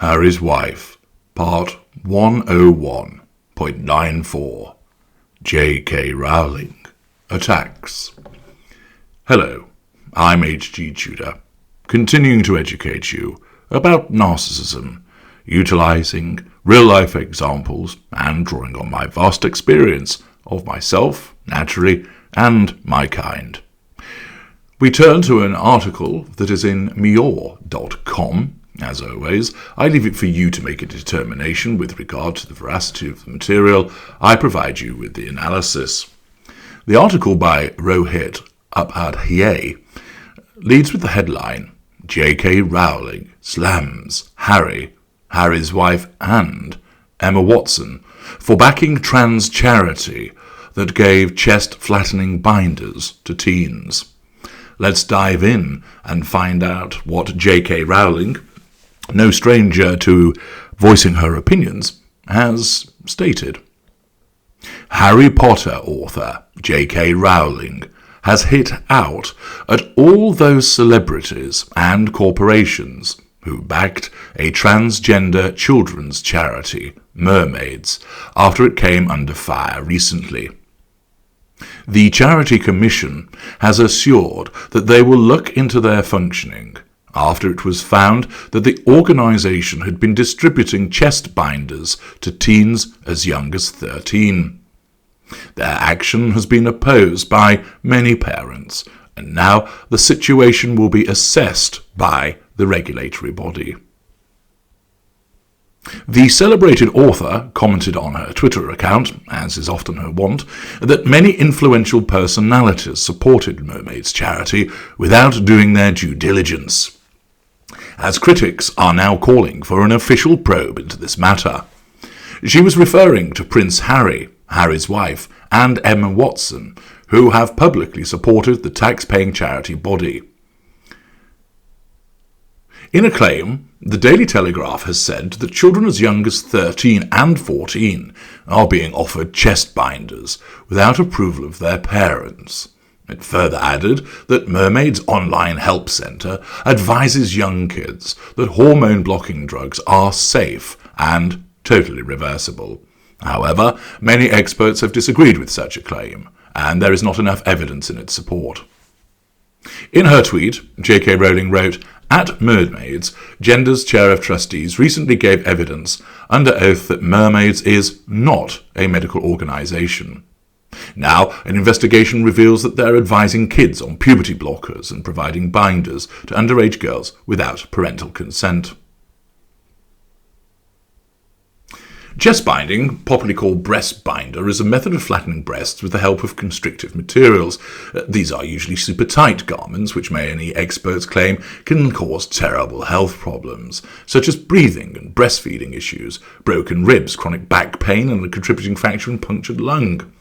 Harry's Wife, Part 101.94. JK Rowling Attacks. Hello, I'm H.G. Tudor, continuing to educate you about narcissism, utilizing real-life examples and drawing on my vast experience of myself, naturally, and my kind. We turn to an article that is in Meow.com. As always, I leave it for you to make a determination with regard to the veracity of the material. I provide you with the analysis. The article by Rohit Upadhyay leads with the headline, JK Rowling slams Harry's wife and Emma Watson for backing trans charity that gave chest-flattening binders to teens. Let's dive in and find out what JK Rowling, no stranger to voicing her opinions, has stated. Harry Potter author JK Rowling has hit out at all those celebrities and corporations who backed a transgender children's charity, Mermaids, after it came under fire recently. The Charity Commission has assured that they will look into their functioning after it was found that the organisation had been distributing chest binders to teens as young as 13. Their action has been opposed by many parents, and now the situation will be assessed by the regulatory body. The celebrated author commented on her Twitter account, as is often her wont, that many influential personalities supported Mermaids charity without doing their due diligence, as critics are now calling for an official probe into this matter. She was referring to Prince Harry, Harry's wife, and Emma Watson, who have publicly supported the tax-paying charity body. In a claim, the Daily Telegraph has said that children as young as 13 and 14 are being offered chest binders without approval of their parents. It further added that Mermaids Online Help Centre advises young kids that hormone-blocking drugs are safe and totally reversible. However, many experts have disagreed with such a claim, and there is not enough evidence in its support. In her tweet, JK Rowling wrote, "At Mermaids, Gender's Chair of Trustees recently gave evidence under oath that Mermaids is not a medical organisation. Now, an investigation reveals that they're advising kids on puberty blockers and providing binders to underage girls without parental consent." Chest binding, popularly called breast binder, is a method of flattening breasts with the help of constrictive materials. These are usually super tight garments, which many experts claim can cause terrible health problems, such as breathing and breastfeeding issues, broken ribs, chronic back pain, and a contributing fracture and punctured lung.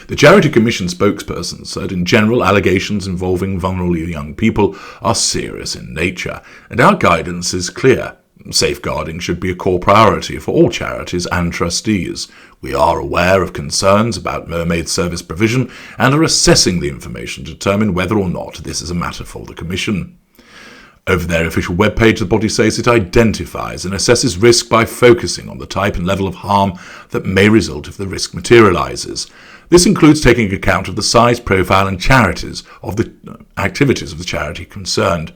The Charity Commission spokesperson said, in general, allegations involving vulnerable young people are serious in nature, and our guidance is clear. Safeguarding should be a core priority for all charities and trustees. We are aware of concerns about Mermaid service provision and are assessing the information to determine whether or not this is a matter for the Commission. Over their official webpage, the body says it identifies and assesses risk by focusing on the type and level of harm that may result if the risk materialises. This includes taking account of the size, profile and charities of the activities of the charity concerned.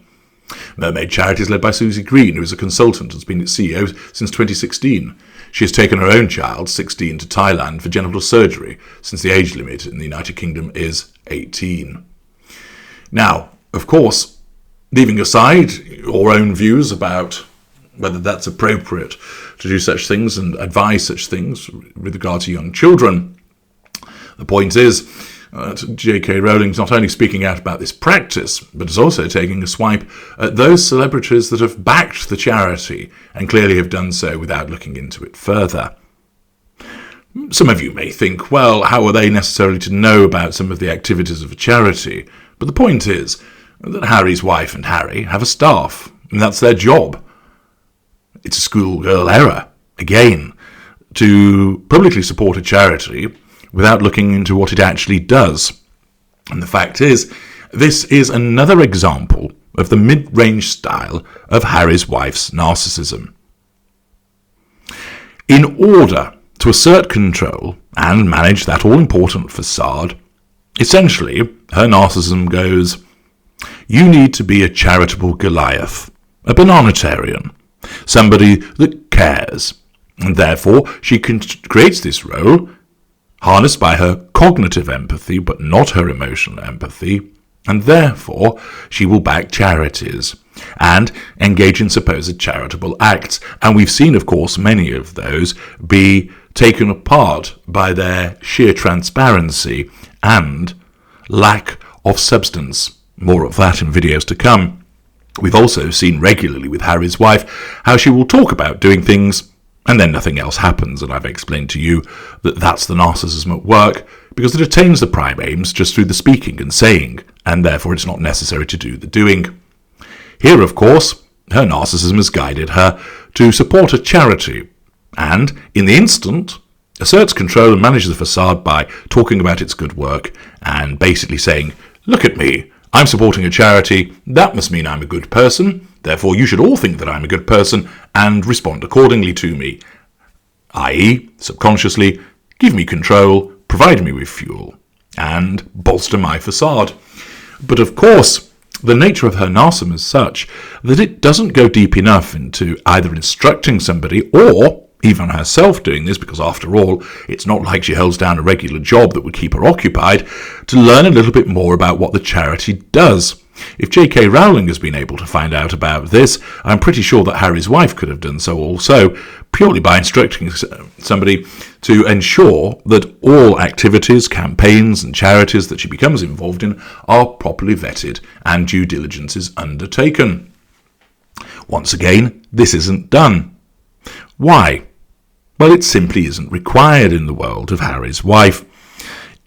Mermaid Charity is led by Susie Green, who is a consultant and has been its CEO since 2016. She has taken her own child, 16, to Thailand for genital surgery, since the age limit in the United Kingdom is 18. Now, of course, leaving aside your own views about whether that's appropriate to do such things and advise such things with regard to young children, the point is, JK Rowling's not only speaking out about this practice, but is also taking a swipe at those celebrities that have backed the charity and clearly have done so without looking into it further. Some of you may think, well, how are they necessarily to know about some of the activities of a charity? But the point is that Harry's wife and Harry have a staff, and that's their job. It's a schoolgirl error, again, to publicly support a charity without looking into what it actually does. And the fact is, this is another example of the mid-range style of Harry's wife's narcissism. In order to assert control and manage that all-important facade, essentially, her narcissism goes, you need to be a charitable Goliath, a bananitarian, somebody that cares, and therefore she creates this role, harnessed by her cognitive empathy but not her emotional empathy, and therefore she will back charities and engage in supposed charitable acts. And we've seen, of course, many of those be taken apart by their sheer transparency and lack of substance. More of that in videos to come. We've also seen regularly with Harry's wife how she will talk about doing things and then nothing else happens, and I've explained to you that that's the narcissism at work, because it attains the prime aims just through the speaking and saying, and therefore it's not necessary to do the doing. Here, of course, her narcissism has guided her to support a charity, and, in the instant, asserts control and manages the facade by talking about its good work and basically saying, look at me, I'm supporting a charity, that must mean I'm a good person, therefore you should all think that I'm a good person and respond accordingly to me, i.e., subconsciously, give me control, provide me with fuel, and bolster my facade. But of course, the nature of her narcissism is such that it doesn't go deep enough into either instructing somebody or even herself doing this, because after all, it's not like she holds down a regular job that would keep her occupied, to learn a little bit more about what the charity does. If JK Rowling has been able to find out about this, I'm pretty sure that Harry's wife could have done so also, purely by instructing somebody to ensure that all activities, campaigns and charities that she becomes involved in are properly vetted and due diligence is undertaken. Once again, this isn't done. Why? Well, it simply isn't required in the world of Harry's wife.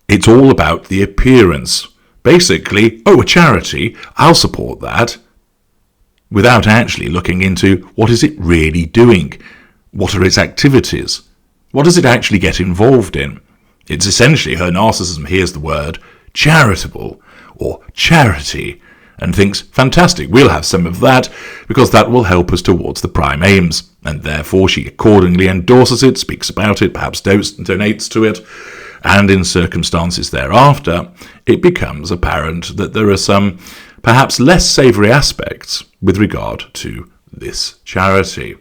It's all about the appearance. Basically, a charity, I'll support that, without actually looking into what is it really doing? What are its activities? What does it actually get involved in? It's essentially her narcissism hears the word charitable or charity and thinks, fantastic, we'll have some of that because that will help us towards the prime aims. And therefore she accordingly endorses it, speaks about it, perhaps donates to it. And in circumstances thereafter, it becomes apparent that there are some perhaps less savoury aspects with regard to this charity.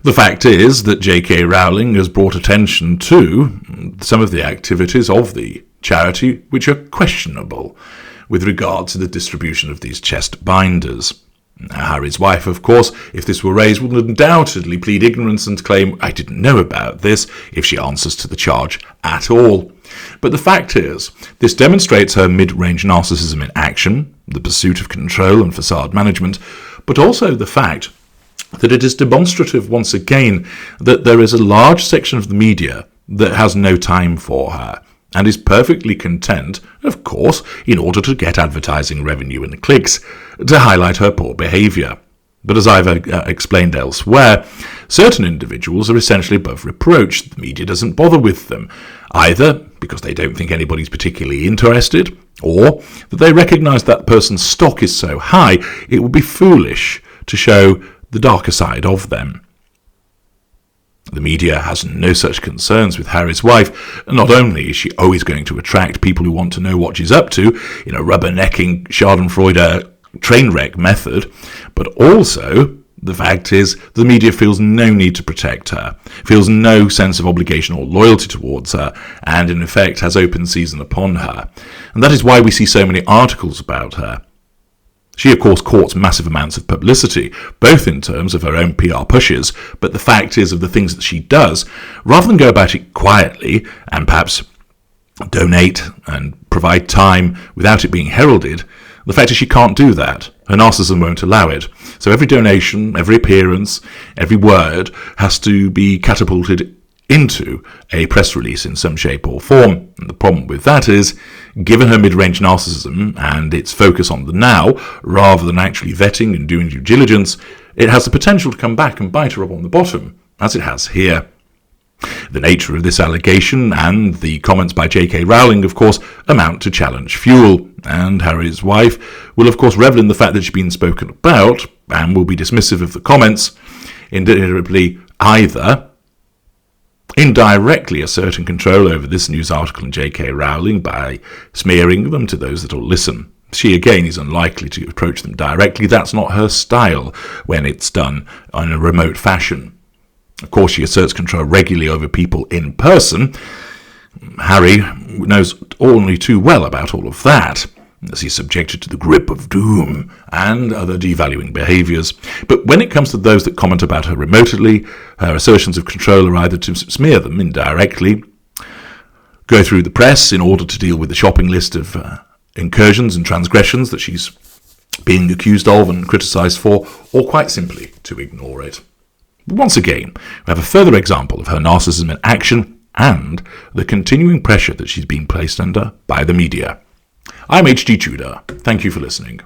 The fact is that JK Rowling has brought attention to some of the activities of the charity which are questionable with regard to the distribution of these chest binders. Now, Harry's wife, of course, if this were raised, would undoubtedly plead ignorance and claim, I didn't know about this, if she answers to the charge at all. But the fact is, this demonstrates her mid-range narcissism in action, the pursuit of control and facade management, but also the fact that it is demonstrative once again that there is a large section of the media that has no time for her, and is perfectly content, of course, in order to get advertising revenue and clicks, to highlight her poor behaviour. But as I've explained elsewhere, certain individuals are essentially above reproach. The media doesn't bother with them, either because they don't think anybody's particularly interested, or that they recognise that person's stock is so high it would be foolish to show the darker side of them. The media has no such concerns with Harry's wife. Not only is she always going to attract people who want to know what she's up to in a rubbernecking schadenfreude train wreck method, but also the fact is the media feels no need to protect her, feels no sense of obligation or loyalty towards her, and in effect has open season upon her. And that is why we see so many articles about her. She, of course, courts massive amounts of publicity, both in terms of her own PR pushes, but the fact is of the things that she does, rather than go about it quietly and perhaps donate and provide time without it being heralded, the fact is she can't do that. Her narcissism won't allow it. So every donation, every appearance, every word has to be catapulted into a press release in some shape or form. And the problem with that is, given her mid-range narcissism and its focus on the now, rather than actually vetting and doing due diligence, it has the potential to come back and bite her up on the bottom, as it has here. The nature of this allegation and the comments by JK Rowling, of course, amount to challenge fuel, and Harry's wife will, of course, revel in the fact that she's been spoken about and will be dismissive of the comments, invariably either indirectly asserting control over this news article and JK Rowling by smearing them to those that will listen. She, again, is unlikely to approach them directly. That's not her style when it's done in a remote fashion. Of course, she asserts control regularly over people in person. Harry knows only too well about all of that, as he's subjected to the grip of doom and other devaluing behaviours. But when it comes to those that comment about her remotely, her assertions of control are either to smear them indirectly, go through the press in order to deal with the shopping list of incursions and transgressions that she's being accused of and criticised for, or quite simply to ignore it. Once again, we have a further example of her narcissism in action and the continuing pressure that she's being placed under by the media. I'm H.G. Tudor. Thank you for listening.